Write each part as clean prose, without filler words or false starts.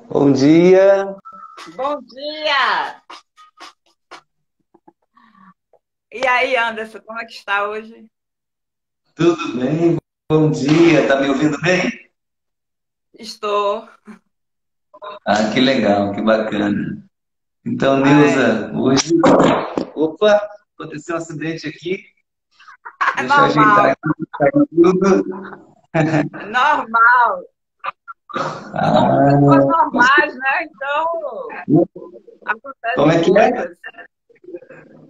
Bom dia, Bom dia! E aí, Anderson, como é que está hoje? tudo bem? Bom dia, tá me ouvindo bem? Estou. Ah, que legal, que bacana. Então, Ai, Neuza, hoje. Opa, aconteceu um acidente aqui, é deixa eu ajeitar normal, aqui, caiu tudo. normal. Somos pessoas Ah, normais, né? Então, como acontecem é que é? coisas.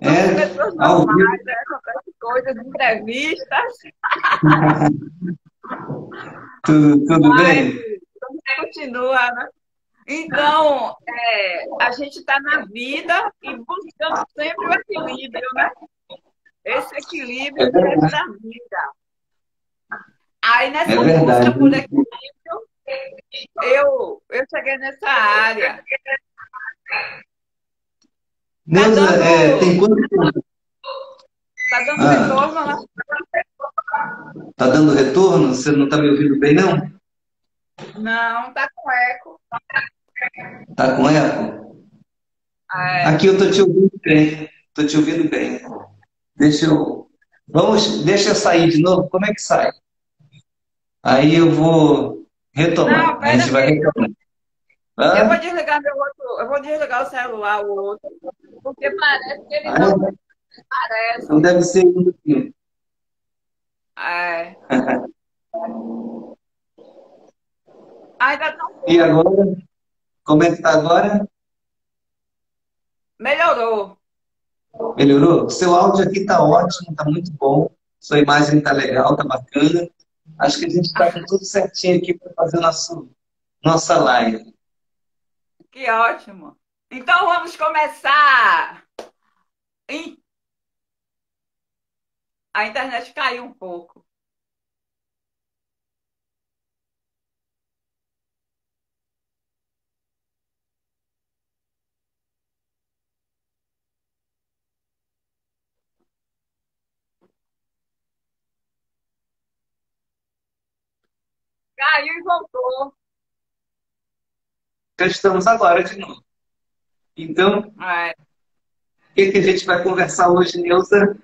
Somos É, pessoas ao vivo. normais, né? Acontecem coisas, imprevistas, Tudo mas bem? continua, né? Então, a gente está na vida e buscando sempre o equilíbrio, né? Esse É equilíbrio dentro verdade, da vida. Aí, é nessa verdade. busca por equilíbrio, eu cheguei nessa área. Tá Neuza, tem dando, quanto tempo? tá dando Ah, retorno, né? tá dando retorno? Você não tá me ouvindo bem, não? Não, tá com eco. Tá com eco? É, Aqui eu tô te ouvindo bem, tô te ouvindo bem. Deixa eu. Deixa eu sair de novo. Como é que sai? Aí eu vou não, retomar. A pera gente vai aí. retomar. Eu vou Ah, desligar meu outro, eu vou desligar o celular, o outro, porque parece que ele ah, não é? Então parece. deve ser isso aqui. É, ainda não E agora? Como é que tá agora? melhorou. Melhorou? Seu áudio aqui tá ótimo, tá muito bom. Sua imagem tá legal, tá bacana. Acho que a gente está com tudo certinho aqui para fazer nossa live. Que ótimo. Então vamos começar. Ih, a internet caiu um pouco. Caiu e voltou. Já estamos agora de novo. Então, É. o que que a gente vai conversar hoje, Neuza?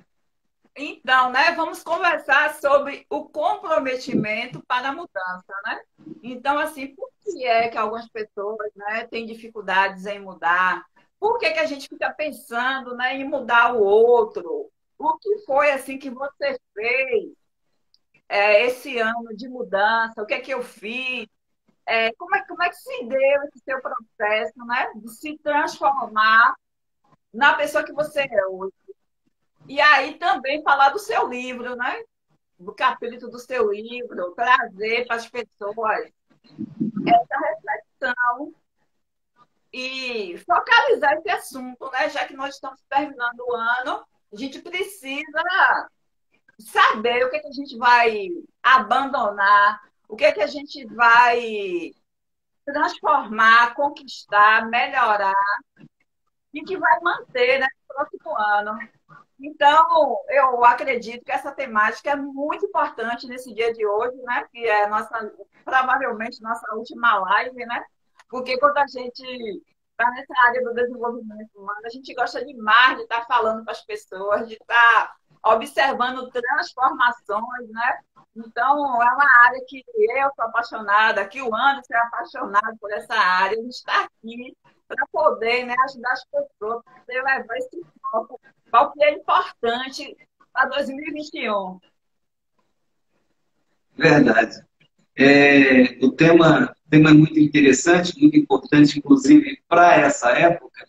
Então, né, vamos conversar sobre o comprometimento para a mudança, né? Então, assim, por que é que algumas pessoas, né, têm dificuldades em mudar? Por que que a gente fica pensando, né, em mudar o outro? O que foi assim que você fez esse ano de mudança? O que é que eu fiz? Como é que se deu esse seu processo, né, de se transformar na pessoa que você é hoje? E aí também falar do seu livro, né? Do capítulo do seu livro, trazer para as pessoas essa reflexão e focalizar esse assunto, né? Já que nós estamos terminando o ano, a gente precisa saber o que é que a gente vai abandonar, o que é que a gente vai transformar, conquistar, melhorar e que vai manter, né, no próximo ano. Então, eu acredito que essa temática é muito importante nesse dia de hoje, né? Que é provavelmente nossa última live, né? Porque quando a gente está nessa área do desenvolvimento humano, a gente gosta demais de estar falando com as pessoas, de estar observando transformações, né? Então, é uma área que eu sou apaixonada, que o Anderson é apaixonado por essa área. A gente está aqui para poder, né, ajudar as pessoas, para poder levar esse foco qual que é importante para 2021. Verdade. O tema é muito interessante, muito importante, inclusive, para essa época,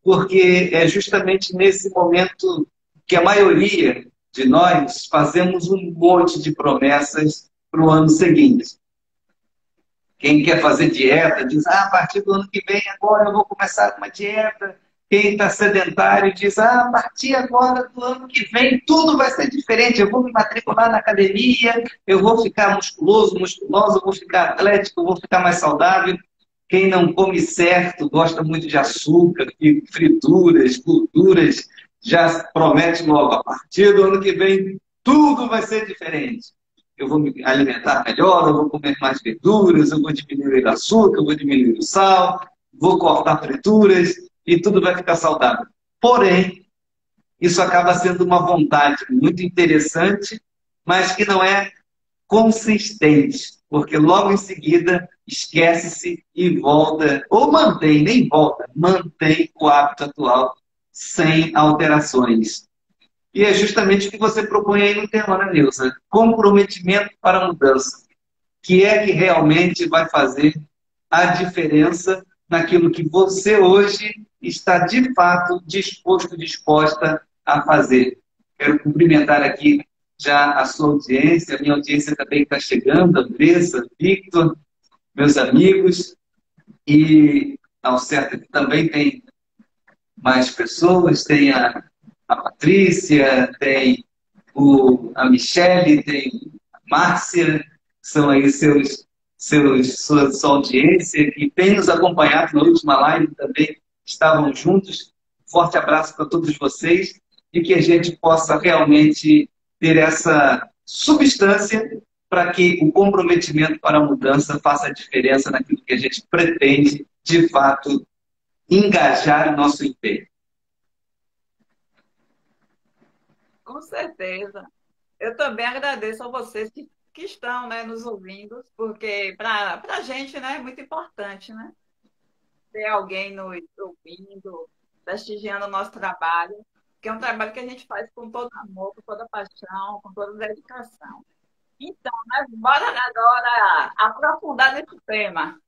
porque é justamente nesse momento que a maioria de nós fazemos um monte de promessas para o ano seguinte. Quem quer fazer dieta diz, a partir do ano que vem, agora eu vou começar com uma dieta. Quem está sedentário diz, a partir agora do ano que vem, tudo vai ser diferente. Eu vou me matricular na academia, eu vou ficar musculoso, musculosa, eu vou ficar atlético, eu vou ficar mais saudável. Quem não come certo, gosta muito de açúcar, de frituras, gorduras, já promete logo, a partir do ano que vem, tudo vai ser diferente. eu vou me alimentar melhor, eu vou comer mais verduras, eu vou diminuir o açúcar, eu vou diminuir o sal, vou cortar frituras e tudo vai ficar saudável. Porém, isso acaba sendo uma vontade muito interessante, mas que não é consistente, porque logo em seguida esquece-se e volta, ou mantém, nem volta, mantém o hábito atual sem alterações. E é justamente o que você propõe aí no tema, né, Nilza? Comprometimento para a mudança. Que é que realmente vai fazer a diferença naquilo que você hoje está de fato disposto, disposta a fazer. Quero cumprimentar aqui já a sua audiência, a minha audiência também está chegando, Andressa, Victor, meus amigos, e ao certo que também tem mais pessoas, tem a Patrícia, tem a Michele, tem a Márcia, são aí sua audiência, que tem nos acompanhado na última live também, estavam juntos. Forte abraço para todos vocês e que a gente possa realmente ter essa substância para que o comprometimento para a mudança faça a diferença naquilo que a gente pretende, de fato, engajar o nosso empenho. Com certeza. Eu também agradeço a vocês que estão, né, nos ouvindo, porque para a gente, né, é muito importante, né? Ter alguém nos ouvindo, prestigiando o nosso trabalho, que é um trabalho que a gente faz com todo amor, com toda paixão, com toda dedicação. Então, né, bora agora aprofundar nesse tema.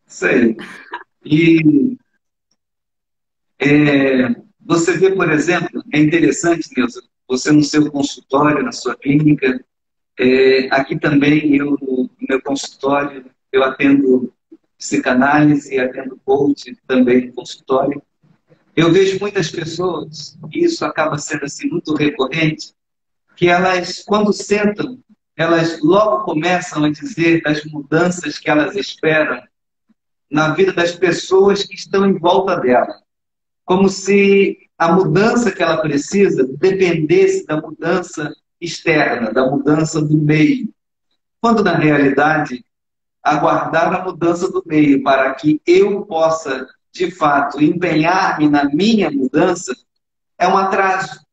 Isso aí. E você vê, por exemplo, é interessante, Nilson, você no seu consultório, na sua clínica, aqui também, eu no meu consultório, eu atendo psicanálise, atendo coach também no consultório. Eu vejo muitas pessoas, e isso acaba sendo assim, muito recorrente, que elas, quando sentam, elas logo começam a dizer das mudanças que elas esperam na vida das pessoas que estão em volta dela. Como se a mudança que ela precisa dependesse da mudança externa, da mudança do meio. Quando, na realidade, aguardar a mudança do meio para que eu possa, de fato, empenhar-me na minha mudança é um atraso.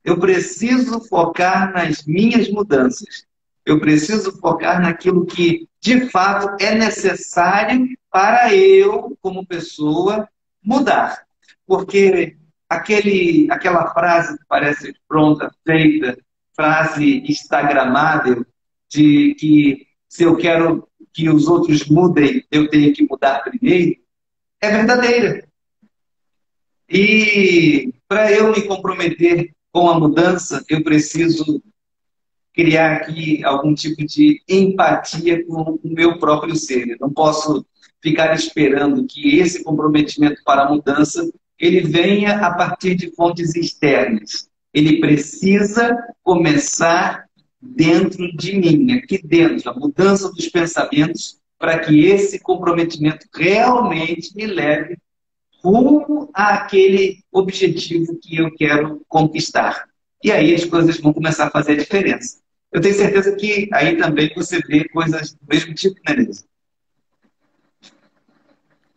Eu preciso focar nas minhas mudanças. Eu preciso focar naquilo que, de fato, é necessário para eu, como pessoa, mudar. Porque aquela frase que parece pronta, feita, frase instagramável, de que se eu quero que os outros mudem, eu tenho que mudar primeiro, é verdadeira. E para eu me comprometer com a mudança, eu preciso criar aqui algum tipo de empatia com o meu próprio ser. Eu não posso ficar esperando que esse comprometimento para a mudança ele venha a partir de fontes externas. Ele precisa começar dentro de mim, aqui dentro, a mudança dos pensamentos, para que esse comprometimento realmente me leve rumo àquele objetivo que eu quero conquistar. E aí as coisas vão começar a fazer a diferença. Eu tenho certeza que aí também você vê coisas do mesmo tipo, né, Nelson?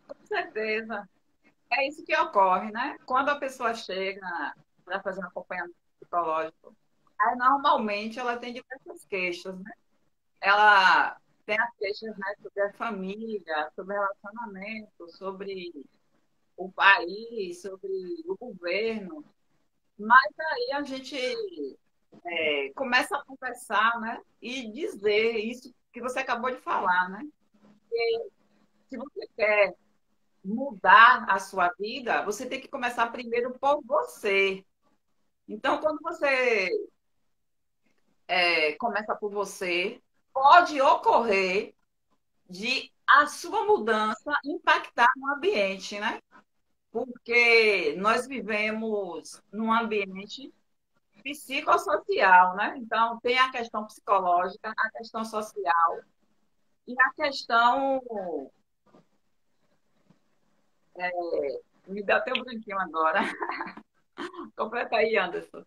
Com certeza. É isso que ocorre, né? Quando a pessoa chega para fazer um acompanhamento psicológico, aí normalmente ela tem diversas queixas, né? Ela tem as queixas, né, sobre a família, sobre relacionamento, sobre o país, sobre o governo. Mas aí a gente começa a conversar, né? E dizer isso que você acabou de falar, né? Se você quer mudar a sua vida, você tem que começar primeiro por você. Então, quando você começa por você, pode ocorrer de a sua mudança impactar no ambiente, né? Porque nós vivemos num ambiente psicossocial, né? Então, tem a questão psicológica, a questão social e a questão. é, Me deu até um branquinho agora. Completa aí, Anderson.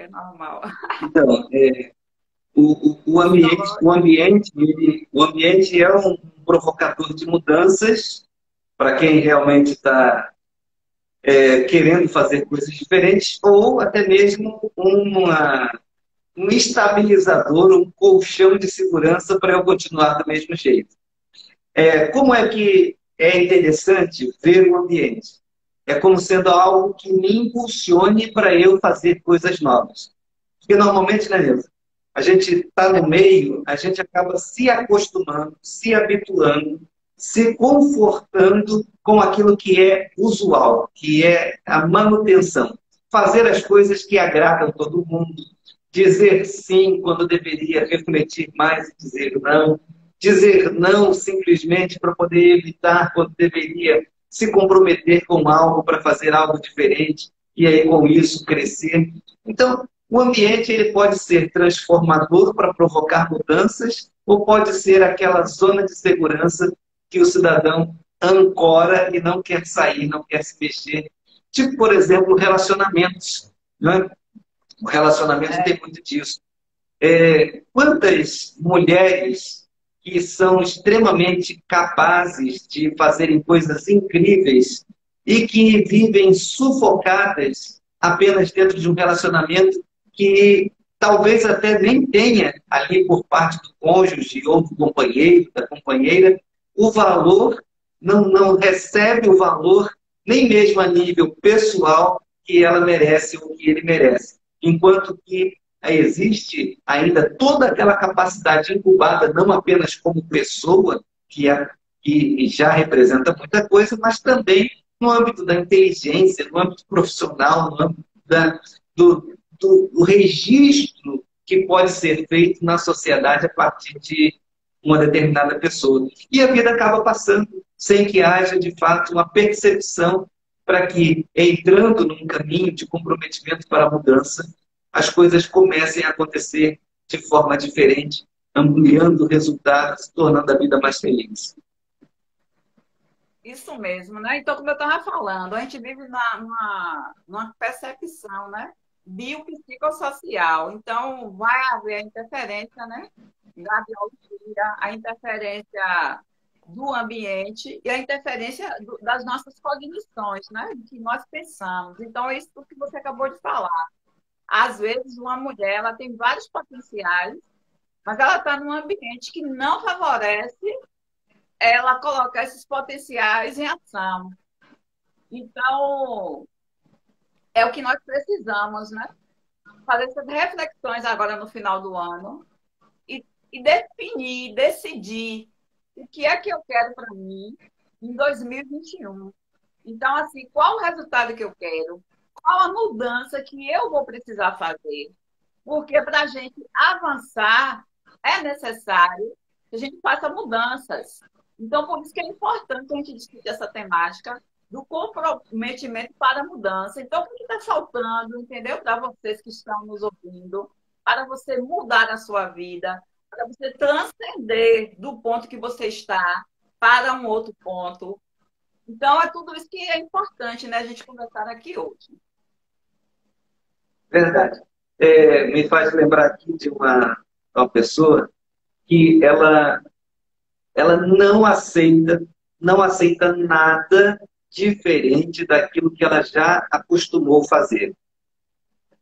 é normal. Então, o ambiente é um provocador de mudanças para quem realmente está querendo fazer coisas diferentes, ou até mesmo um estabilizador, um colchão de segurança para eu continuar do mesmo jeito. Como é que é interessante ver o ambiente? É como sendo algo que me impulsione para eu fazer coisas novas. Porque normalmente, né, Nilson? A gente está no meio, a gente acaba se acostumando, se habituando, se confortando com aquilo que é usual, que é a manutenção. Fazer as coisas que agradam todo mundo, dizer sim quando deveria refletir mais e dizer não simplesmente para poder evitar quando deveria se comprometer com algo para fazer algo diferente e aí com isso crescer. Então, o ambiente ele pode ser transformador para provocar mudanças ou pode ser aquela zona de segurança que o cidadão ancora e não quer sair, não quer se mexer. Tipo, por exemplo, relacionamentos. Né? O relacionamento tem muito disso. Quantas mulheres que são extremamente capazes de fazerem coisas incríveis e que vivem sufocadas apenas dentro de um relacionamento que talvez até nem tenha ali por parte do cônjuge ou do companheiro, da companheira, o valor, não recebe o valor nem mesmo a nível pessoal que ela merece ou que ele merece. Enquanto que existe ainda toda aquela capacidade incubada, não apenas como pessoa, que já representa muita coisa, mas também no âmbito da inteligência, no âmbito profissional, no âmbito do registro que pode ser feito na sociedade a partir de uma determinada pessoa. E a vida acaba passando sem que haja, de fato, uma percepção para que, entrando num caminho de comprometimento para a mudança, as coisas comecem a acontecer de forma diferente, ampliando resultados, tornando a vida mais feliz. Isso mesmo, né? Então, como eu estava falando, a gente vive numa percepção, né? Biopsicossocial. Então, vai haver a interferência, né? Da biologia, a interferência do ambiente e a interferência das nossas cognições, né? Do que nós pensamos. Então, é isso que você acabou de falar. Às vezes, uma mulher ela tem vários potenciais, mas ela está num ambiente que não favorece ela colocar esses potenciais em ação. Então, é o que nós precisamos, né? Fazer essas reflexões agora no final do ano e definir, decidir o que é que eu quero para mim em 2021. Então, assim, qual o resultado que eu quero? Qual a mudança que eu vou precisar fazer? Porque para a gente avançar, é necessário que a gente faça mudanças. Então, por isso que é importante a gente discutir essa temática do comprometimento para a mudança. Então, o que está faltando, entendeu? Para vocês que estão nos ouvindo, para você mudar a sua vida, para você transcender do ponto que você está para um outro ponto. Então, é tudo isso que é importante, né, a gente conversar aqui hoje. Verdade. Me faz lembrar aqui de uma pessoa que ela não aceita nada diferente daquilo que ela já acostumou fazer.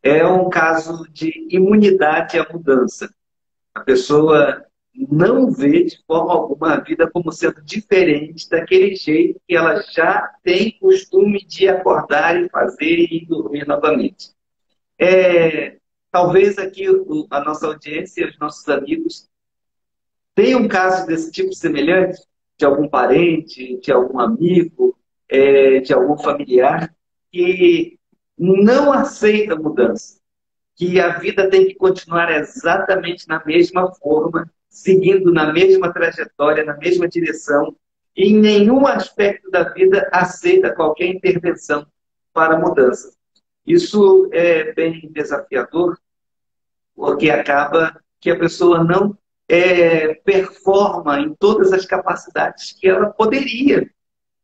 É um caso de imunidade à mudança. A pessoa não vê de forma alguma a vida como sendo diferente daquele jeito que ela já tem costume de acordar e fazer e dormir novamente. Talvez aqui a nossa audiência, os nossos amigos, tenham um caso desse tipo semelhante, de algum parente, de algum amigo, de algum familiar, que não aceita mudança, que a vida tem que continuar exatamente na mesma forma, seguindo na mesma trajetória, na mesma direção, e em nenhum aspecto da vida aceita qualquer intervenção para a mudança. Isso é bem desafiador, porque acaba que a pessoa não performa em todas as capacidades que ela poderia.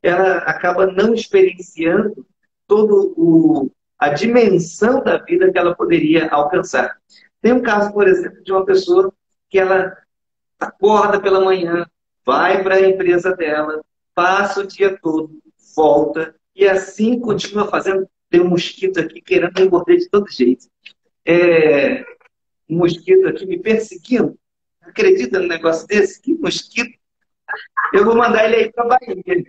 Ela acaba não experienciando todo a dimensão da vida que ela poderia alcançar. Tem um caso, por exemplo, de uma pessoa que ela acorda pela manhã, vai para a empresa dela, passa o dia todo, volta, e assim continua fazendo. Tem um mosquito aqui querendo me morder de todo jeito. É, um mosquito aqui me perseguindo. Acredita num negócio desse? Que mosquito? Eu vou mandar ele aí para a Bahia.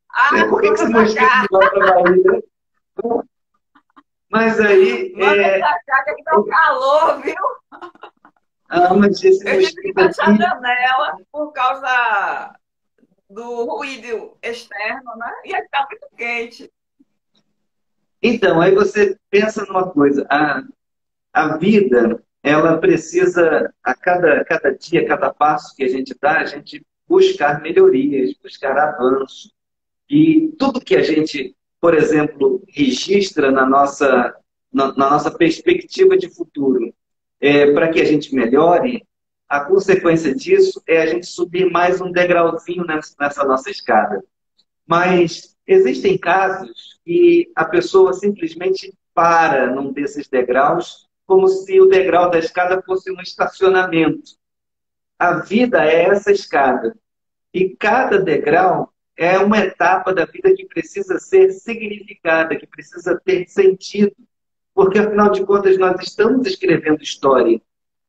Ah, Por que manda esse pra mosquito cá. não vai para a Bahia? Mas aí, Manda pra cá, que aqui tá um calor, viu? mas esse Eu tive que mosquito fechar a aqui. janela por causa do ruído externo, né? E aqui tá muito quente. Então, aí você pensa numa coisa: a vida, ela precisa, cada dia, cada passo que a gente dá, a gente buscar melhorias, buscar avanço. E tudo que a gente, por exemplo, registra na nossa perspectiva de futuro, para que a gente melhore, a consequência disso é a gente subir mais um degrauzinho nessa nossa escada. Mas existem casos que a pessoa simplesmente para num desses degraus, como se o degrau da escada fosse um estacionamento. A vida é essa escada. E cada degrau é uma etapa da vida que precisa ser significada, que precisa ter sentido. Porque, afinal de contas, nós estamos escrevendo história.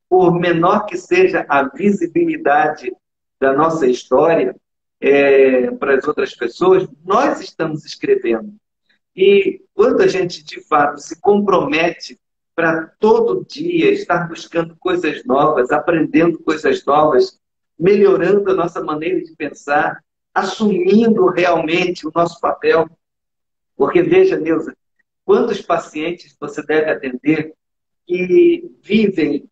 Por menor que seja a visibilidade da nossa história para as outras pessoas, nós estamos escrevendo. E quando a gente, de fato, se compromete para todo dia estar buscando coisas novas, aprendendo coisas novas, melhorando a nossa maneira de pensar, assumindo realmente o nosso papel. Porque, veja, Neuza, quantos pacientes você deve atender que vivem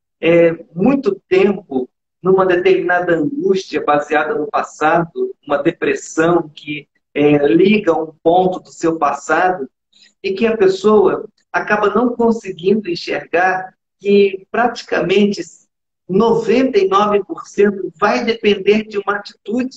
muito tempo numa determinada angústia baseada no passado, uma depressão que liga um ponto do seu passado e que a pessoa acaba não conseguindo enxergar que praticamente 99% vai depender de uma atitude,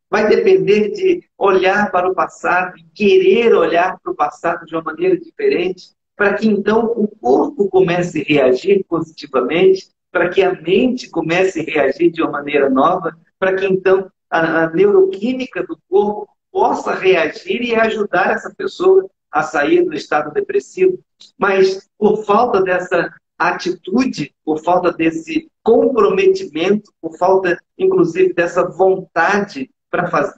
vai depender de olhar para o passado e querer olhar para o passado de uma maneira diferente, para que então o corpo comece a reagir positivamente, para que a mente comece a reagir de uma maneira nova, para que então a neuroquímica do corpo possa reagir e ajudar essa pessoa a sair do estado depressivo. Mas por falta dessa atitude, por falta desse comprometimento, por falta, inclusive, dessa vontade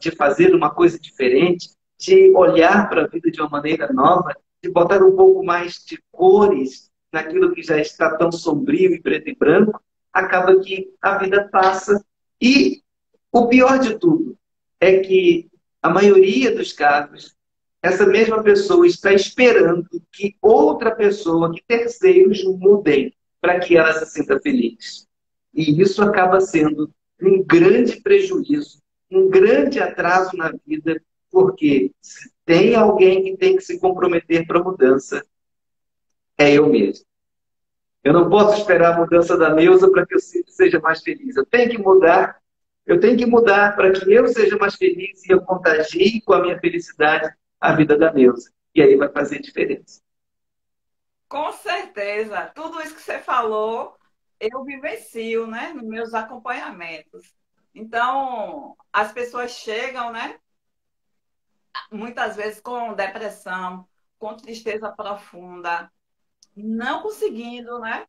de fazer uma coisa diferente, de olhar para a vida de uma maneira nova, de botar um pouco mais de cores naquilo que já está tão sombrio e preto e branco, acaba que a vida passa. E o pior de tudo é que a maioria dos casos, essa mesma pessoa está esperando que outra pessoa, que terceiros mudem para que ela se sinta feliz. E isso acaba sendo um grande prejuízo, um grande atraso na vida, porque se tem alguém que tem que se comprometer para a mudança, é eu mesmo. Eu não posso esperar a mudança da Neuza para que eu seja mais feliz. Eu tenho que mudar para que eu seja mais feliz e eu contagie com a minha felicidade a vida da Neuza. E aí vai fazer diferença. Com certeza. Tudo isso que você falou, eu vivencio, né, nos meus acompanhamentos. Então, as pessoas chegam, né, muitas vezes com depressão, com tristeza profunda, não conseguindo, né,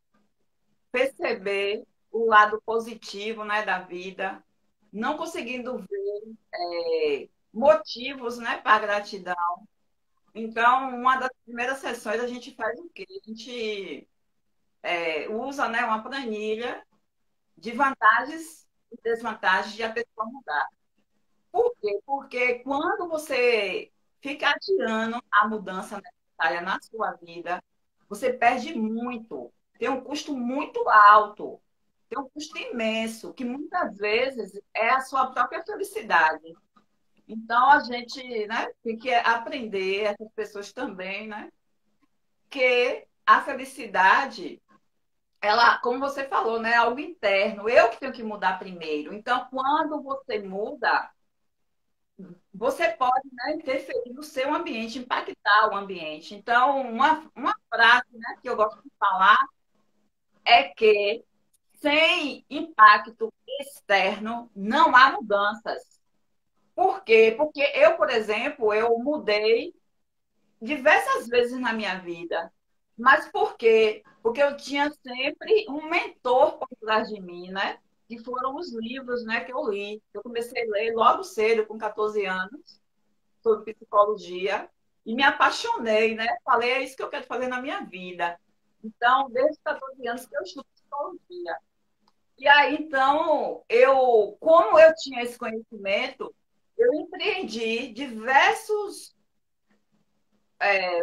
perceber o lado positivo, né, da vida, não conseguindo ver motivos, né, para gratidão. Então, uma das primeiras sessões a gente faz o quê? A gente usa, né, uma planilha de vantagens e desvantagens de a pessoa mudar. Por quê? Porque quando você fica adiando a mudança necessária na sua vida, você perde muito. Tem um custo muito alto, tem um custo imenso, que muitas vezes é a sua própria felicidade. Então, a gente, né, tem que aprender, essas pessoas também, né, que a felicidade, ela, como você falou, né, é algo interno. Eu que tenho que mudar primeiro. Então, quando você muda, você pode, né, interferir no seu ambiente, impactar o ambiente. Então, uma frase, né, que eu gosto de falar é que sem impacto externo não há mudanças. Por quê? Porque eu, por exemplo, eu mudei diversas vezes na minha vida. Mas por quê? Porque eu tinha sempre um mentor por trás de mim, né? Que foram os livros, né, que eu li. Eu comecei a ler logo cedo, com 14 anos, sobre psicologia, e me apaixonei, né? Falei, é isso que eu quero fazer na minha vida. Então, desde os 14 anos que eu estudo psicologia. E aí, então, como eu tinha esse conhecimento, eu empreendi diversos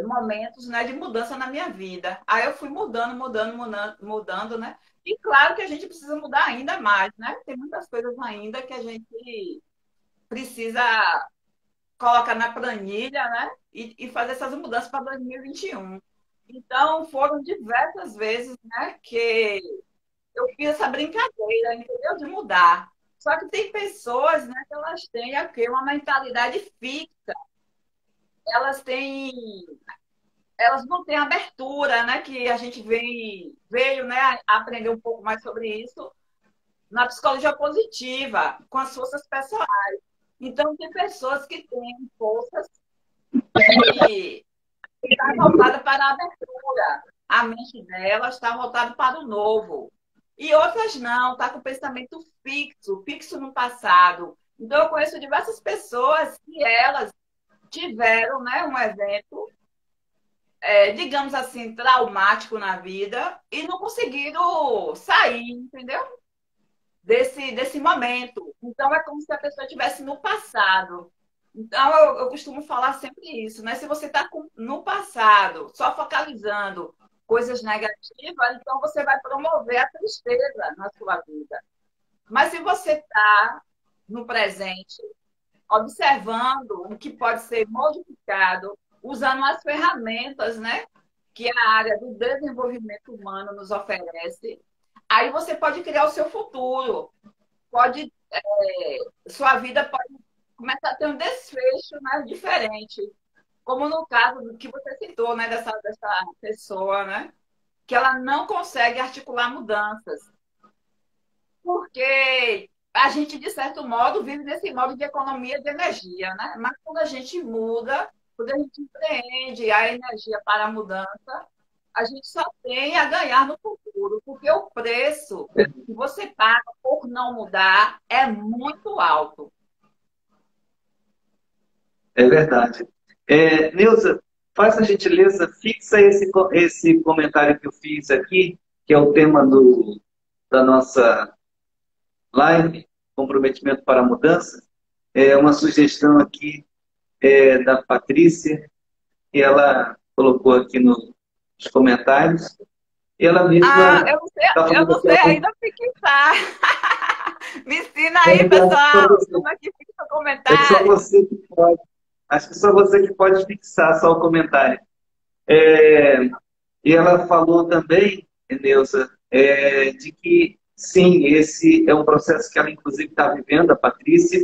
momentos, né, de mudança na minha vida. Aí eu fui mudando, né? E claro que a gente precisa mudar ainda mais, né? Tem muitas coisas ainda que a gente precisa colocar na planilha, né? E fazer essas mudanças para 2021. Então, foram diversas vezes, né, que eu fiz essa brincadeira, entendeu? De mudar. Só que tem pessoas, né, que elas têm aqui uma mentalidade fixa. Elas têm elas não têm abertura, né? Que a gente veio, né, a aprender um pouco mais sobre isso na psicologia positiva, com as forças pessoais. Então, tem pessoas que têm forças que estão voltadas para a abertura. A mente delas está voltada para o novo. E outras não, está com o pensamento fixo, fixo no passado. Então, eu conheço diversas pessoas que elas tiveram, né, um evento digamos assim, traumático na vida e não conseguiram sair, entendeu? Desse momento. Então, é como se a pessoa estivesse no passado. Então, eu costumo falar sempre isso, né? Se você está no passado, só focalizando coisas negativas, então você vai promover a tristeza na sua vida. Mas se você está no presente, observando o que pode ser modificado, usando as ferramentas, né, que a área do desenvolvimento humano nos oferece, aí você pode criar o seu futuro, pode, sua vida pode começar a ter um desfecho, né, diferente, como no caso do que você citou, né, dessa pessoa, né, que ela não consegue articular mudanças, porque a gente, de certo modo, vive nesse modo de economia de energia, né? Mas quando a gente muda, quando a gente empreende a energia para a mudança, a gente só tem a ganhar no futuro, porque o preço que você paga por não mudar é muito alto. É verdade. Neuza, faz a gentileza, fixa esse comentário que eu fiz aqui, que é o tema da nossa live, Comprometimento para a Mudança. É uma sugestão aqui da Patrícia, que ela colocou aqui nos comentários. E ela Ah, mesma está eu falando não aqui. sei ainda fixar. Me ensina aí, pessoal, como é que fica o É só comentário. você que pode. Acho que só você que pode fixar só o comentário. É, e ela falou também, Neuza, de que sim, esse é um processo que ela inclusive está vivendo, a Patrícia,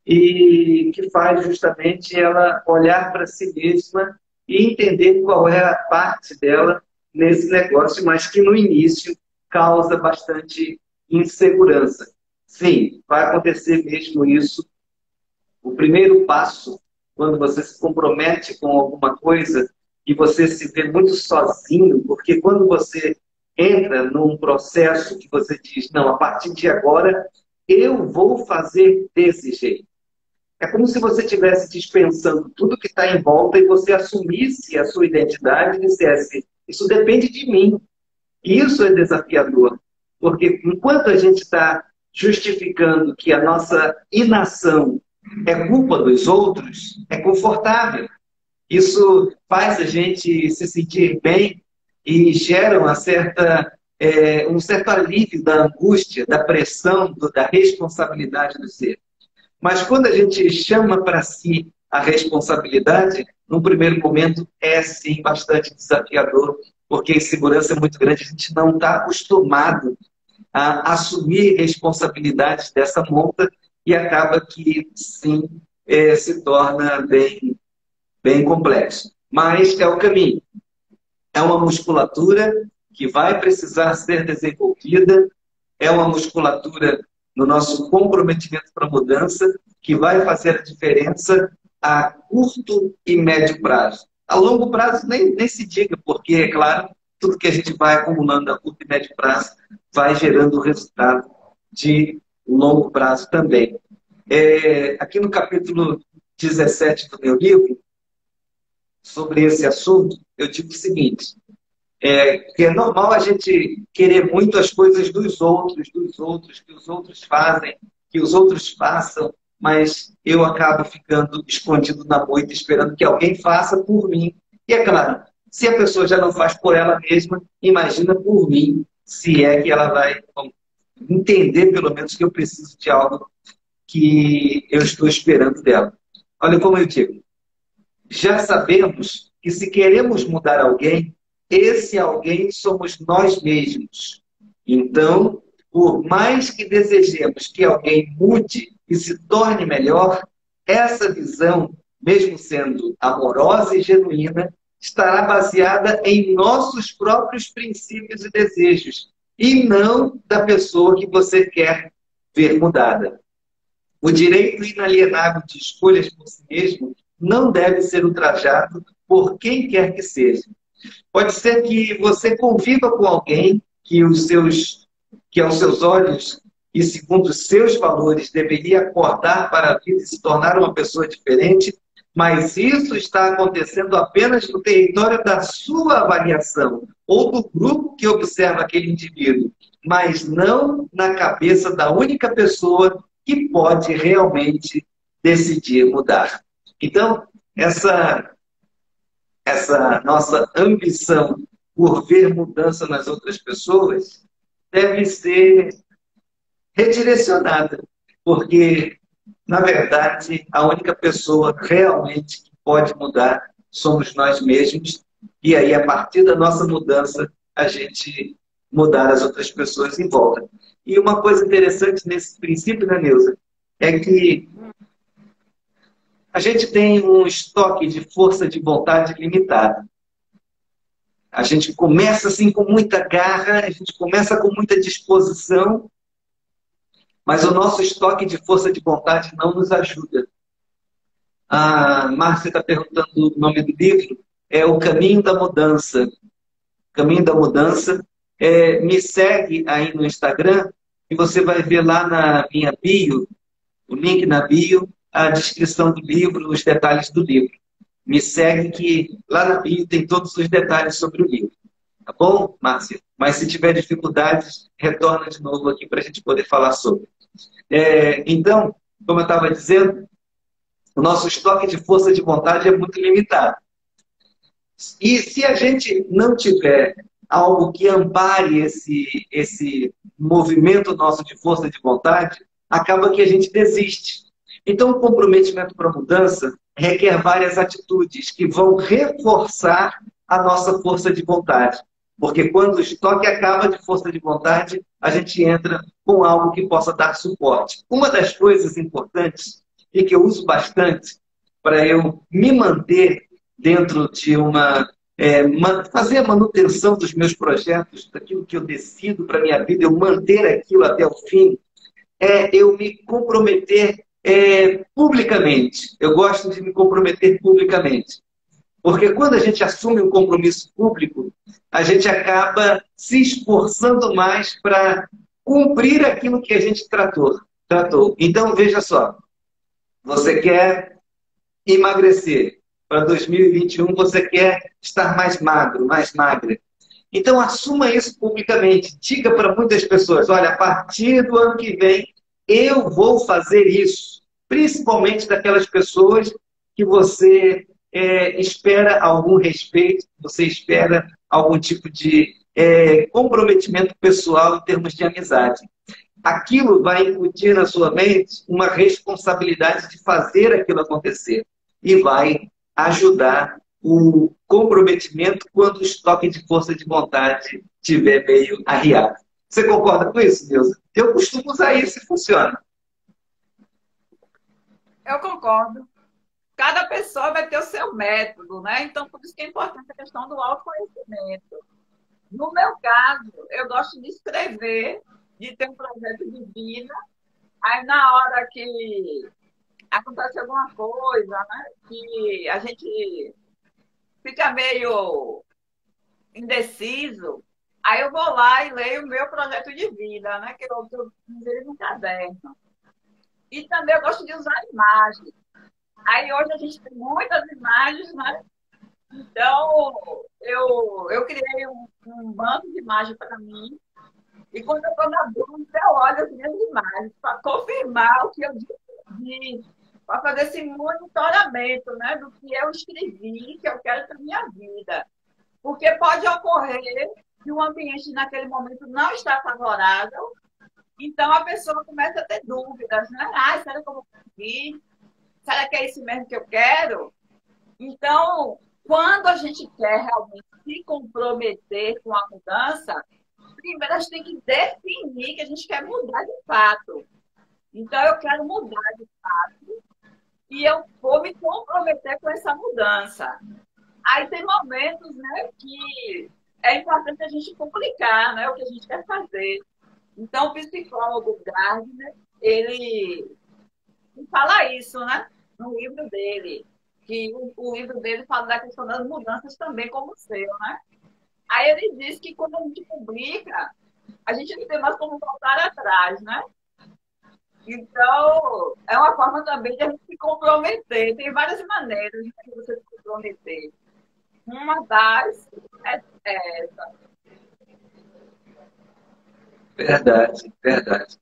e que faz justamente ela olhar para si mesma e entender qual é a parte dela nesse negócio, mas que no início causa bastante insegurança. Sim, vai acontecer mesmo isso. O primeiro passo, quando você se compromete com alguma coisa e você se vê muito sozinho, porque quando você entra num processo que você diz, não, a partir de agora eu vou fazer desse jeito. É como se você estivesse dispensando tudo que está em volta e você assumisse a sua identidade e dissesse, isso depende de mim. Isso é desafiador, porque enquanto a gente está justificando que a nossa inação é culpa dos outros, é confortável. Isso faz a gente se sentir bem e gera um certo alívio da angústia, da pressão, da responsabilidade do ser. Mas quando a gente chama para si a responsabilidade, num primeiro momento é sim bastante desafiador, porque a insegurança é muito grande, a gente não está acostumado a assumir responsabilidades dessa monta e acaba que sim se torna bem complexo. Mas é o caminho. É uma musculatura que vai precisar ser desenvolvida, é uma musculatura no nosso comprometimento para a mudança que vai fazer a diferença a curto e médio prazo. A longo prazo nem se diga, porque, é claro, tudo que a gente vai acumulando a curto e médio prazo vai gerando resultado de longo prazo também. Aqui no capítulo 17 do meu livro, sobre esse assunto, eu digo o seguinte, que é normal a gente querer muito as coisas dos outros, que os outros fazem, que os outros façam, mas eu acabo ficando escondido na moita, esperando que alguém faça por mim. E é claro, se a pessoa já não faz por ela mesma, imagina por mim, se é que ela vai entender, pelo menos, que eu preciso de algo que eu estou esperando dela. Olha como eu digo, já sabemos que se queremos mudar alguém, esse alguém somos nós mesmos. Então, por mais que desejemos que alguém mude e se torne melhor, essa visão, mesmo sendo amorosa e genuína, estará baseada em nossos próprios princípios e desejos, e não da pessoa que você quer ver mudada. O direito inalienável de escolhas por si mesmo não deve ser ultrajado por quem quer que seja. Pode ser que você conviva com alguém que aos seus olhos e segundo os seus valores deveria acordar para a vida e se tornar uma pessoa diferente, mas isso está acontecendo apenas no território da sua avaliação ou do grupo que observa aquele indivíduo, mas não na cabeça da única pessoa que pode realmente decidir mudar. Então, essa nossa ambição por ver mudança nas outras pessoas deve ser redirecionada, porque, na verdade, a única pessoa realmente que pode mudar somos nós mesmos, e aí, a partir da nossa mudança, a gente mudar as outras pessoas em volta. E uma coisa interessante nesse princípio, né, Neuza, é que a gente tem um estoque de força de vontade limitado. A gente começa assim com muita garra, a gente começa com muita disposição, mas o nosso estoque de força de vontade não nos ajuda. A Márcia está perguntando o nome do livro, é O Caminho da Mudança. Caminho da Mudança. Me segue aí no Instagram e você vai ver lá na minha bio, o link na bio, a descrição do livro, os detalhes do livro. Me segue que lá na bio tem todos os detalhes sobre o livro. Tá bom, Márcia? Mas se tiver dificuldades, retorna de novo aqui para a gente poder falar sobre. Então, como eu estava dizendo, o nosso estoque de força de vontade é muito limitado. E se a gente não tiver algo que ampare esse movimento nosso de força de vontade, acaba que a gente desiste. Então, o comprometimento para a mudança requer várias atitudes que vão reforçar a nossa força de vontade. Porque quando o estoque acaba de força de vontade, a gente entra com algo que possa dar suporte. Uma das coisas importantes e que eu uso bastante para eu me manter dentro de fazer a manutenção dos meus projetos, daquilo que eu decido para a minha vida, eu manter aquilo até o fim, eu me comprometer publicamente. Eu gosto de me comprometer publicamente. Porque quando a gente assume um compromisso público, a gente acaba se esforçando mais para cumprir aquilo que a gente tratou. Então, veja só. Você quer emagrecer. Para 2021, você quer estar mais magro, mais magra. Então, assuma isso publicamente. Diga para muitas pessoas, olha, a partir do ano que vem, eu vou fazer isso. Principalmente daquelas pessoas que você espera algum respeito, você espera algum tipo de comprometimento pessoal em termos de amizade. Aquilo vai incutir na sua mente uma responsabilidade de fazer aquilo acontecer e vai ajudar o comprometimento quando o estoque de força de vontade estiver meio arriado. Você concorda com isso, Neuza? Eu costumo usar isso e funciona. Eu concordo. Cada pessoa vai ter o seu método, né? Então, por isso que é importante a questão do autoconhecimento. No meu caso, eu gosto de escrever, de ter um projeto de vida. Aí, na hora que acontece alguma coisa, né? Que a gente fica meio indeciso, aí eu vou lá e leio o meu projeto de vida, né? Que eu fiz ele no caderno. E também eu gosto de usar imagens. Aí hoje a gente tem muitas imagens, né? Então, eu criei um banco de imagens para mim. E quando eu estou na dúvida, eu olho as minhas imagens para confirmar o que eu disse, para fazer esse monitoramento, né, do que eu escrevi, que eu quero para a minha vida. Porque pode ocorrer que o ambiente naquele momento não está favorável, então a pessoa começa a ter dúvidas, né? Ah, será que eu vou conseguir? Será que é isso mesmo que eu quero? Então, quando a gente quer realmente se comprometer com a mudança, primeiro a gente tem que definir que a gente quer mudar de fato. Então, eu quero mudar de fato e eu vou me comprometer com essa mudança. Aí tem momentos, né, que é importante a gente publicar, né, o que a gente quer fazer. Então, o psicólogo Gardner, ele fala isso, né, no livro dele, que o livro dele fala da questão das mudanças também como o seu, né? Aí ele diz que quando a gente publica, a gente não tem mais como voltar atrás, né? Então, é uma forma também de a gente se comprometer. Tem várias maneiras de você se comprometer. Uma das é essa. Verdade, verdade.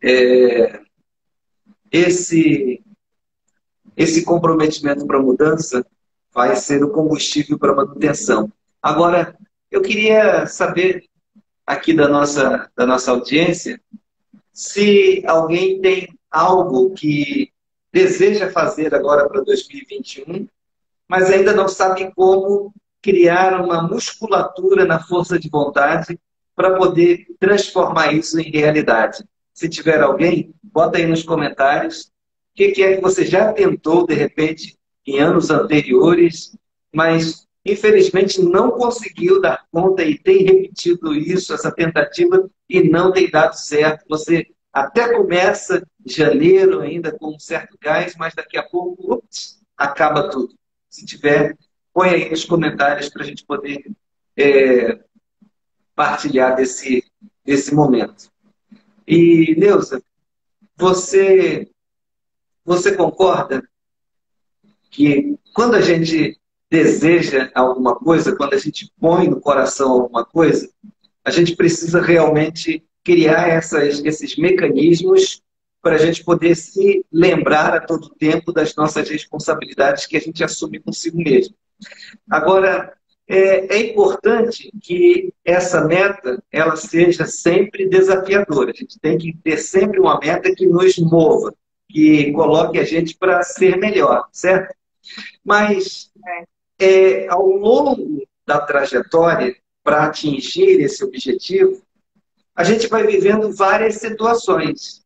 É, esse, esse comprometimento para a mudança vai ser o combustível para a manutenção. Agora, eu queria saber aqui da nossa audiência se alguém tem algo que deseja fazer agora para 2021, mas ainda não sabe como criar uma musculatura na força de vontade para poder transformar isso em realidade. Se tiver alguém, bota aí nos comentários o que é que você já tentou, de repente, em anos anteriores, mas infelizmente não conseguiu dar conta e tem repetido isso, essa tentativa, e não tem dado certo. Você até começa janeiro ainda com um certo gás, mas daqui a pouco, ups, acaba tudo. Se tiver, põe aí nos comentários para a gente poder partilhar desse momento. E, Neuza, você, você concorda que quando a gente deseja alguma coisa, quando a gente põe no coração alguma coisa, a gente precisa realmente criar esses mecanismos para a gente poder se lembrar a todo tempo das nossas responsabilidades que a gente assume consigo mesmo. Agora, é importante que essa meta ela seja sempre desafiadora. A gente tem que ter sempre uma meta que nos mova, que coloque a gente para ser melhor, certo? Mas, ao longo da trajetória, para atingir esse objetivo, a gente vai vivendo várias situações,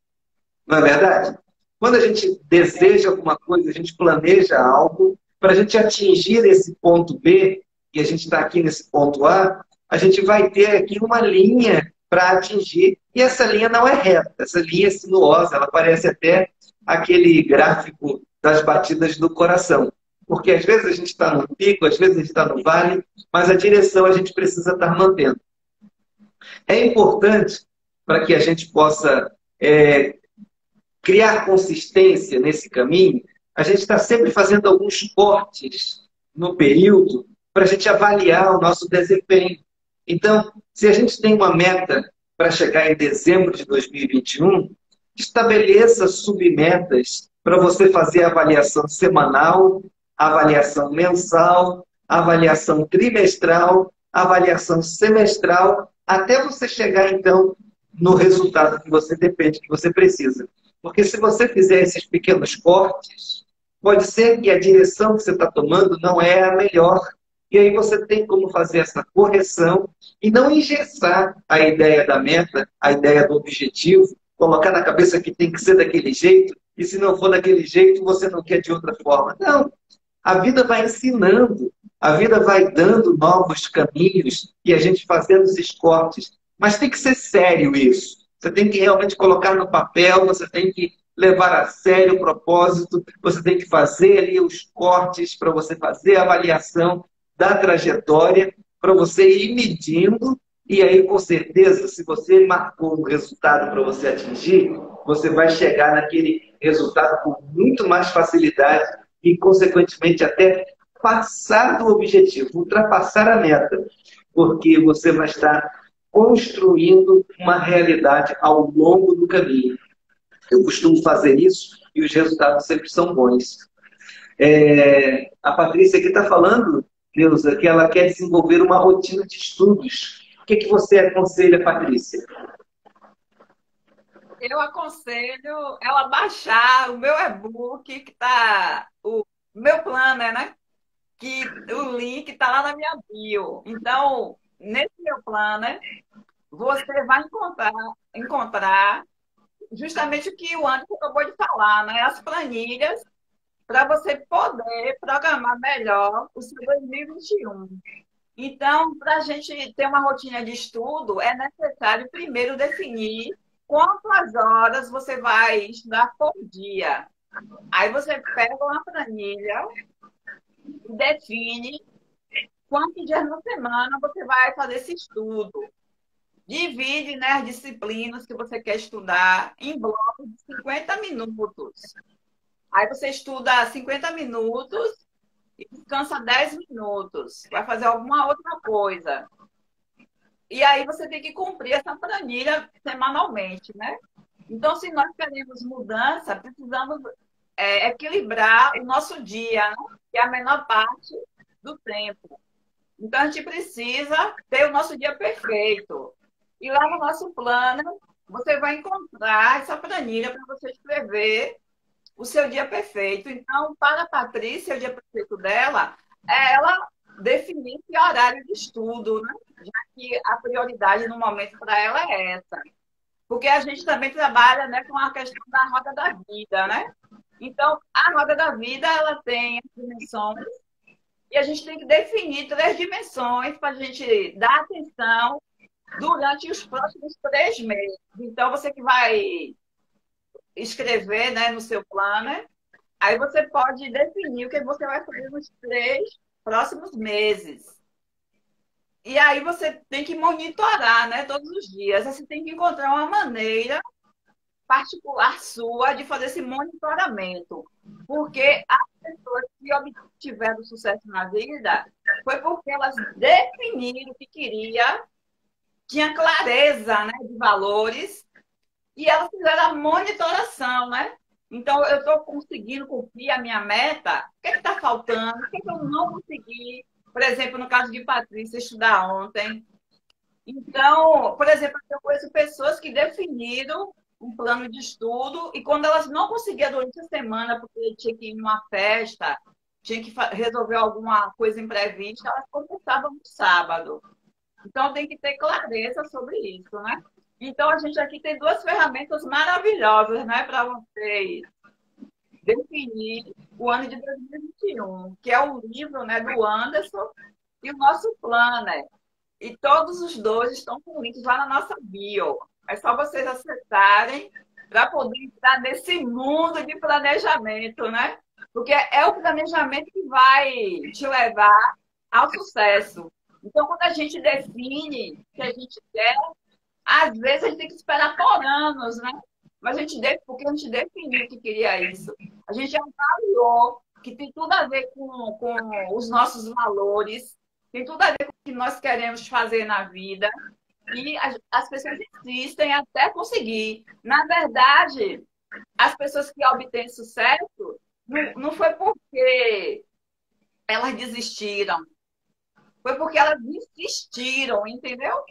não é verdade? Quando a gente deseja alguma coisa, a gente planeja algo, para a gente atingir esse ponto B, e a gente está aqui nesse ponto A gente vai ter aqui uma linha para atingir, e essa linha não é reta, essa linha é sinuosa, ela parece até aquele gráfico das batidas do coração. Porque às vezes a gente está no pico, às vezes a gente está no vale, mas a direção a gente precisa estar mantendo. É importante para que a gente possa criar consistência nesse caminho, a gente está sempre fazendo alguns cortes no período para a gente avaliar o nosso desempenho. Então, se a gente tem uma meta para chegar em dezembro de 2021, estabeleça submetas para você fazer a avaliação semanal, avaliação mensal, avaliação trimestral, avaliação semestral, até você chegar, então, no resultado que você depende, que você precisa. Porque se você fizer esses pequenos cortes, pode ser que a direção que você está tomando não é a melhor. E aí você tem como fazer essa correção e não engessar a ideia da meta, a ideia do objetivo, colocar na cabeça que tem que ser daquele jeito e se não for daquele jeito, você não quer de outra forma. Não, a vida vai ensinando, a vida vai dando novos caminhos e a gente fazendo esses cortes. Mas tem que ser sério isso. Você tem que realmente colocar no papel, você tem que levar a sério o propósito, você tem que fazer ali os cortes para você fazer a avaliação da trajetória, para você ir medindo, e aí, com certeza, se você marcou um resultado para você atingir, você vai chegar naquele resultado com muito mais facilidade e, consequentemente, até passar do objetivo, ultrapassar a meta, porque você vai estar construindo uma realidade ao longo do caminho. Eu costumo fazer isso e os resultados sempre são bons. A Patrícia aqui está falando, Neuza, que ela quer desenvolver uma rotina de estudos. O que você aconselha, Patrícia? Eu aconselho ela baixar o meu e-book, que tá o meu planner, né? Que o link está lá na minha bio. Então, nesse meu planner, você vai encontrar justamente o que o Anderson acabou de falar, né? As planilhas para você poder programar melhor o seu 2021. Então, para a gente ter uma rotina de estudo, é necessário primeiro definir quantas horas você vai estudar por dia. Aí você pega uma planilha e define quantos dias na semana você vai fazer esse estudo. Divide, né, as disciplinas que você quer estudar em blocos de 50 minutos. Aí você estuda 50 minutos e descansa 10 minutos. Vai fazer alguma outra coisa. E aí você tem que cumprir essa planilha semanalmente, né? Então, se nós queremos mudança, precisamos equilibrar o nosso dia, né? Que é a menor parte do tempo. Então, a gente precisa ter o nosso dia perfeito. E lá no nosso plano, você vai encontrar essa planilha para você escrever o seu dia perfeito. Então, para a Patrícia, o dia perfeito dela é ela definir que horário de estudo, né? Já que a prioridade no momento para ela é essa. Porque a gente também trabalha, né, com a questão da roda da vida, né? Então, a roda da vida, ela tem as dimensões e a gente tem que definir 3 dimensões para a gente dar atenção durante os próximos 3 meses. Então, você que vai escrever, né, no seu planner, aí você pode definir o que você vai fazer nos 3 próximos meses. E aí você tem que monitorar, né, todos os dias. Você tem que encontrar uma maneira particular sua de fazer esse monitoramento. Porque as pessoas que obtiveram sucesso na vida foi porque elas definiram o que queria, tinha clareza, né, de valores, e elas fizeram a monitoração, né? Então, eu estou conseguindo cumprir a minha meta? O que está faltando? O que eu não consegui? Por exemplo, no caso de Patrícia, estudar ontem. Então, por exemplo, eu conheço pessoas que definiram um plano de estudo e quando elas não conseguiam durante a semana, porque tinha que ir numa festa, tinha que resolver alguma coisa imprevista, elas começavam no sábado. Então, tem que ter clareza sobre isso, né? Então, a gente aqui tem 2 ferramentas maravilhosas, né, para vocês definir o ano de 2021, que é o livro, né, do Anderson e o nosso planner. E todos os dois estão com links lá na nossa bio. É só vocês acessarem para poder entrar nesse mundo de planejamento, né? Porque é o planejamento que vai te levar ao sucesso. Então, quando a gente define o que a gente quer, às vezes a gente tem que esperar por anos, né? Mas porque a gente definiu que queria isso. A gente avaliou que tem tudo a ver com os nossos valores, tem tudo a ver com o que nós queremos fazer na vida. E as pessoas insistem até conseguir. Na verdade, as pessoas que obtêm sucesso não foi porque elas desistiram, foi porque elas insistiram, entendeu?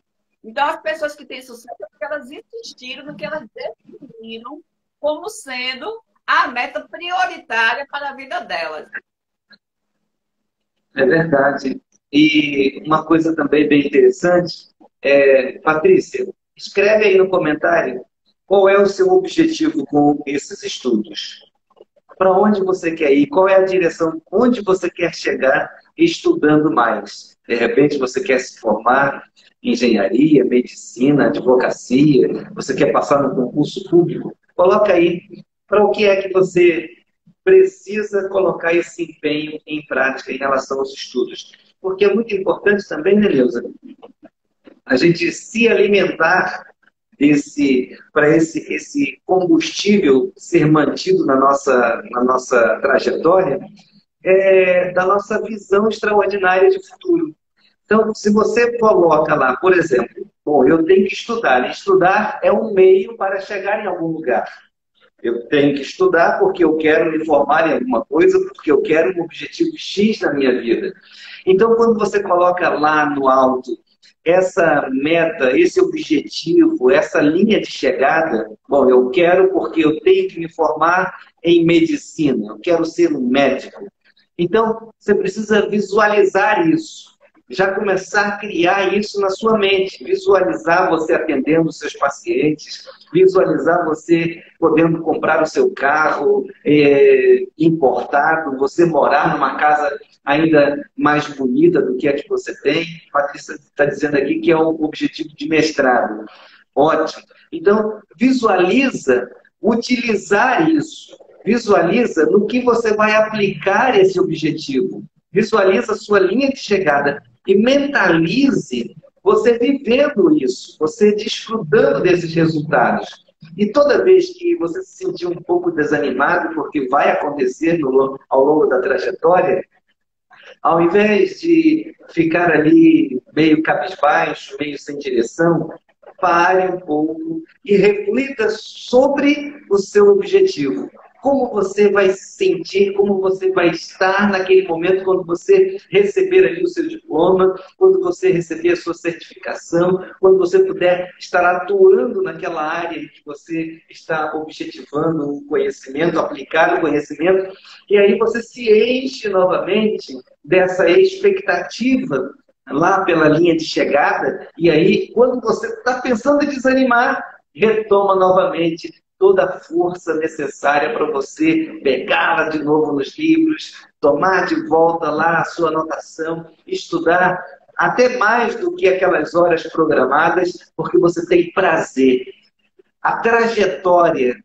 Então, as pessoas que têm sucesso é porque elas insistiram no que elas definiram como sendo a meta prioritária para a vida delas. É verdade. E uma coisa também bem interessante, Patrícia, escreve aí no comentário Qual é o seu objetivo com esses estudos? Para onde você quer ir? Qual é a direção? Onde você quer chegar estudando mais? De repente você quer se formar em engenharia, medicina, advocacia, você quer passar no concurso público? Coloca aí para o que é que você precisa colocar esse empenho em prática em relação aos estudos. Porque é muito importante também, né, Neuza, a gente se alimentar para esse combustível ser mantido na nossa trajetória, da nossa visão extraordinária de futuro. Então, se você coloca lá, por exemplo, bom, eu tenho que estudar. Estudar é um meio para chegar em algum lugar. Eu tenho que estudar porque eu quero me formar em alguma coisa, porque eu quero um objetivo X na minha vida. Então, quando você coloca lá no alto essa meta, esse objetivo, essa linha de chegada, bom, eu quero porque eu tenho que me formar em medicina, eu quero ser um médico. Então, você precisa visualizar isso. Já começar a criar isso na sua mente. Visualizar você atendendo os seus pacientes, visualizar você podendo comprar o seu carro importado, você morar numa casa ainda mais bonita do que a que você tem. A Patrícia está dizendo aqui que é o objetivo de mestrado. Ótimo. Então, visualiza utilizar isso. Visualiza no que você vai aplicar esse objetivo. Visualiza a sua linha de chegada e mentalize você vivendo isso, você desfrutando desses resultados. E toda vez que você se sentir um pouco desanimado, porque vai acontecer ao longo da trajetória, ao invés de ficar ali meio cabisbaixo, meio sem direção, pare um pouco e reflita sobre o seu objetivo. Como você vai se sentir, como você vai estar naquele momento quando você receber ali o seu diploma, quando você receber a sua certificação, quando você puder estar atuando naquela área que você está objetivando o conhecimento, aplicar o conhecimento, e aí você se enche novamente dessa expectativa lá pela linha de chegada, e aí, quando você está pensando em desanimar, retoma novamente toda a força necessária para você pegá-la de novo nos livros, tomar de volta lá a sua anotação, estudar até mais do que aquelas horas programadas, porque você tem prazer. A trajetória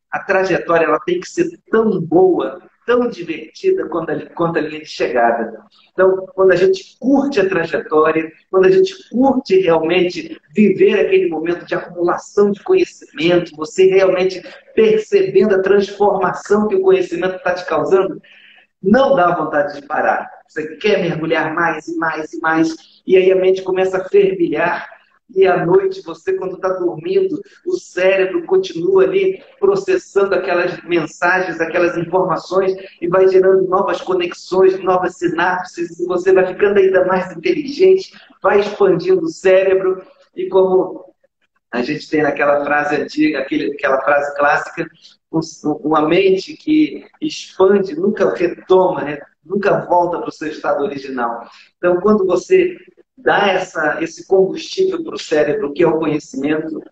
ela tem que ser tão boa, tão divertida quanto a linha de chegada. Então, quando a gente curte a trajetória, quando a gente curte realmente viver aquele momento de acumulação de conhecimento, você realmente percebendo a transformação que o conhecimento está te causando, não dá vontade de parar. Você quer mergulhar mais e mais e mais, e aí a mente começa a fervilhar. E à noite, você, quando está dormindo, o cérebro continua ali processando aquelas mensagens, aquelas informações e vai gerando novas conexões, novas sinapses, e você vai ficando ainda mais inteligente, vai expandindo o cérebro. E como a gente tem naquela frase antiga, aquela frase clássica, uma mente que expande nunca retoma, né? Nunca volta para o seu estado original. Então, quando você dá esse combustível para o cérebro, que é o conhecimento,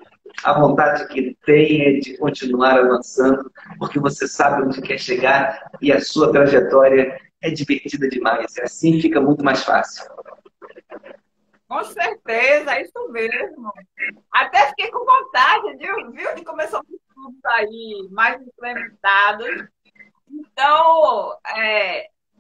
a vontade que tem é de continuar avançando, porque você sabe onde quer chegar e a sua trajetória é divertida demais. E assim fica muito mais fácil. Com certeza, é isso mesmo. Até fiquei com vontade, viu, de começar os estudos aí mais implementados. Então,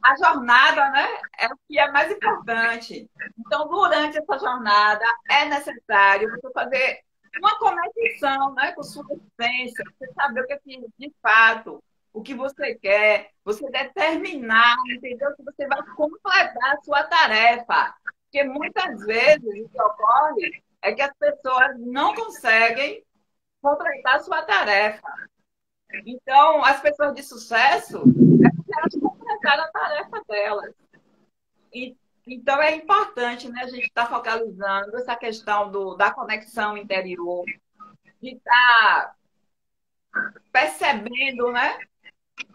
a jornada, né, é o que é mais importante. Então, durante essa jornada, é necessário você fazer uma conexão, né, com sua essência, você saber o que é de fato, o que você quer, você determinar, entendeu? Que você vai completar a sua tarefa. Porque muitas vezes o que ocorre é que as pessoas não conseguem completar a sua tarefa. Então, as pessoas de sucesso é porque elas completaram a tarefa delas. E, então, é importante, né, a gente estar focalizando essa questão da conexão interior, de estar percebendo, né,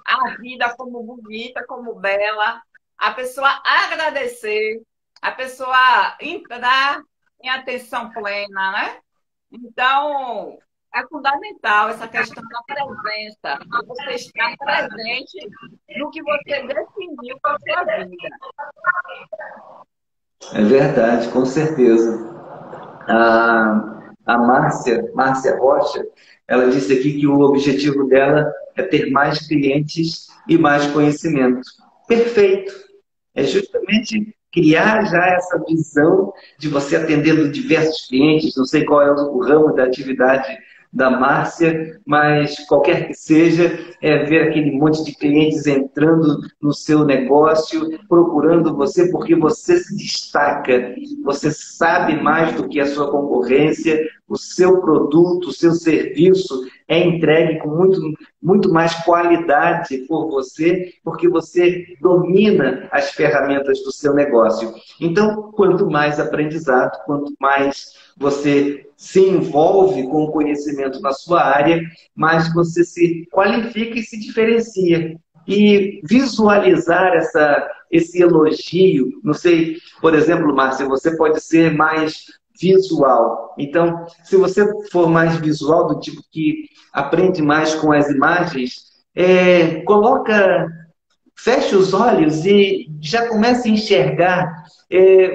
a vida como bonita, como bela, a pessoa agradecer, a pessoa entrar em atenção plena, né? Então, é fundamental essa questão da presença. Você estar presente no que você definiu para a sua vida. É verdade, com certeza. A Márcia Rocha, ela disse aqui que o objetivo dela é ter mais clientes e mais conhecimento. Perfeito. É justamente criar já essa visão de você atendendo diversos clientes. Não sei qual é o ramo da atividade da Márcia, mas qualquer que seja, é ver aquele monte de clientes entrando no seu negócio, procurando você porque você se destaca, você sabe mais do que a sua concorrência, o seu produto, o seu serviço é entregue com muito mais qualidade por você, porque você domina as ferramentas do seu negócio. Então, quanto mais aprendizado, quanto mais você se envolve com o conhecimento na sua área, mais você se qualifica e se diferencia. E visualizar esse elogio, não sei, por exemplo, Márcia, você pode ser mais visual. Então, se você for mais visual, do tipo que aprende mais com as imagens, feche os olhos e já comece a enxergar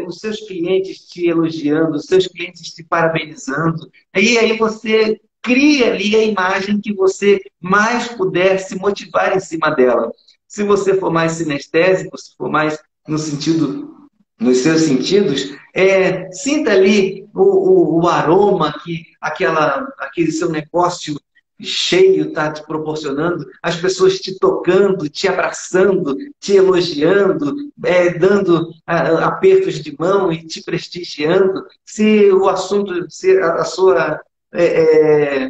os seus clientes te elogiando, os seus clientes te parabenizando. E aí você cria ali a imagem que você mais puder se motivar em cima dela. Se você for mais sinestésico, se for mais no sentido, nos seus sentidos, sinta ali o aroma que aquele seu negócio cheio está te proporcionando, as pessoas te tocando, te abraçando, te elogiando, dando apertos de mão e te prestigiando. Se o assunto, se a sua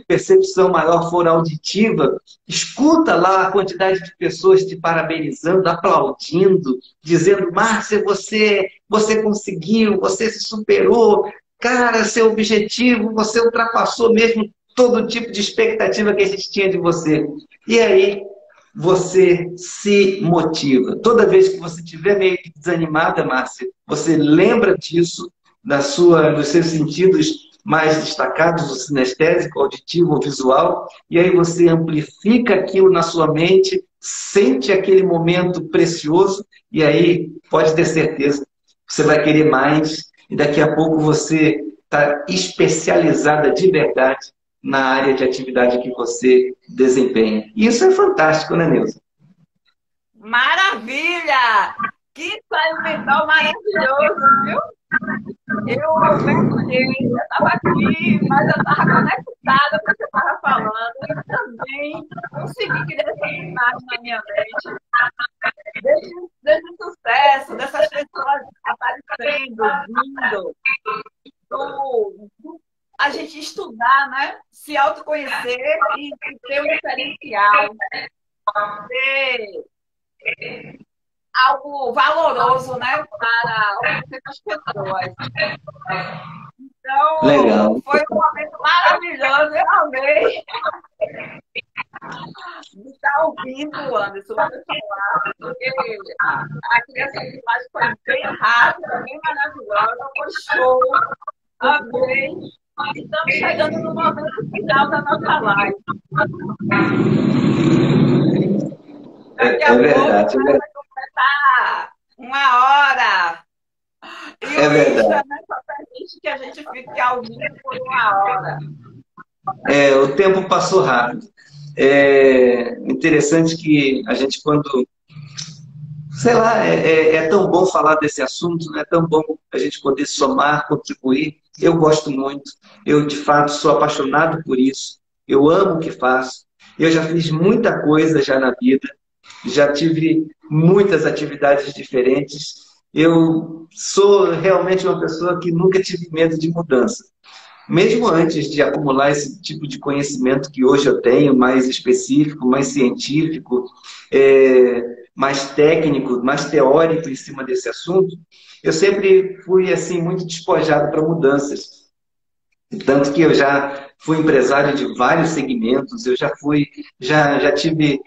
percepção maior for auditiva, escuta lá a quantidade de pessoas te parabenizando, aplaudindo, dizendo: Márcia, você conseguiu, você se superou, cara, seu objetivo, você ultrapassou mesmo todo tipo de expectativa que a gente tinha de você. E aí você se motiva. Toda vez que você estiver meio desanimada, Márcia, você lembra disso, dos seus sentidos mais destacados, o sinestésico, auditivo, visual, e aí você amplifica aquilo na sua mente, sente aquele momento precioso, e aí pode ter certeza, você vai querer mais, e daqui a pouco você está especializada de verdade na área de atividade que você desempenha. E isso é fantástico, né, Neuza? Maravilha! Que ensaio mental maravilhoso, viu? Eu mergulhei, eu estava aqui, mas eu estava conectada com o que você estava falando e também consegui criar essa imagem na minha mente desse sucesso, dessas pessoas aparecendo, vindo, a gente estudar, né? Se autoconhecer e ter um diferencial, ter algo valoroso, né? Para oferecer para as pessoas. Então, legal. Foi um momento maravilhoso, eu amei de estar ouvindo, Anderson, você falar, porque a criação de imagem foi bem rápida, bem maravilhosa, foi show, amei. Estamos chegando no momento final da nossa live. Daqui a pouco verdade, vai completar 1 hora. E o Insta, né, só permite que a gente fique ao vivo por 1 hora. O tempo passou rápido. É interessante que a gente, quando... Sei lá, é tão bom falar desse assunto, é tão bom a gente poder somar, contribuir. Eu gosto muito. Eu, de fato, sou apaixonado por isso. Eu amo o que faço. Eu já fiz muita coisa já na vida. Já tive muitas atividades diferentes. Eu sou realmente uma pessoa que nunca tive medo de mudança. Mesmo antes de acumular esse tipo de conhecimento que hoje eu tenho, mais específico, mais científico, mais técnico, mais teórico em cima desse assunto, eu sempre fui assim muito despojado para mudanças. Tanto que eu já fui empresário de vários segmentos, eu já tive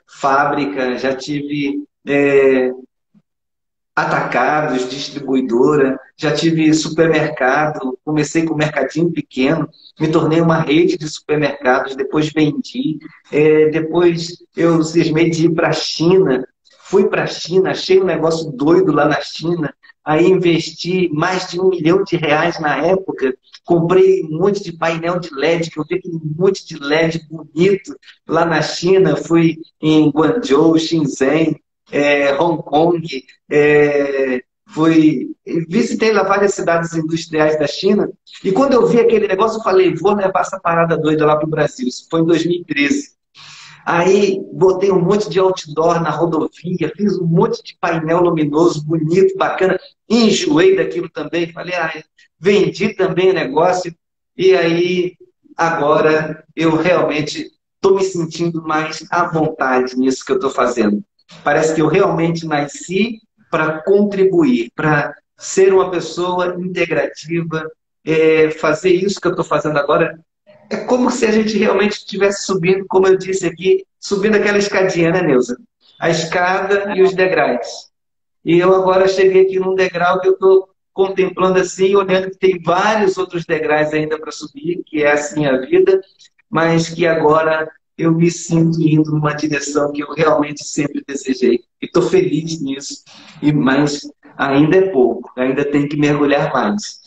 fábrica, já tive atacados, distribuidora, já tive supermercado, comecei com um mercadinho pequeno, me tornei uma rede de supermercados, depois vendi, depois eu cismei de ir para a China, fui para a China, achei um negócio doido lá na China, aí investi mais de R$ 1 milhão na época, comprei um monte de painel de LED, que eu vi aquele monte de LED bonito lá na China, fui em Guangzhou, Shenzhen, Hong Kong, visitei lá várias cidades industriais da China, e quando eu vi aquele negócio, eu falei, vou levar essa parada doida lá para o Brasil. Isso foi em 2013. Aí botei um monte de outdoor na rodovia, fiz um monte de painel luminoso, bonito, bacana, enjoei daquilo também, falei, vendi também o negócio, e aí agora eu realmente estou me sentindo mais à vontade nisso que eu estou fazendo. Parece que eu realmente nasci para contribuir, para ser uma pessoa integrativa, fazer isso que eu estou fazendo agora. É como se a gente realmente estivesse subindo, como eu disse aqui, subindo aquela escadinha, né, Neuza? A escada e os degraus. E eu agora cheguei aqui num degrau que eu estou contemplando assim, olhando que tem vários outros degraus ainda para subir, que é assim a vida, mas que agora eu me sinto indo numa direção que eu realmente sempre desejei. E estou feliz nisso, mas ainda é pouco, ainda tem que mergulhar mais.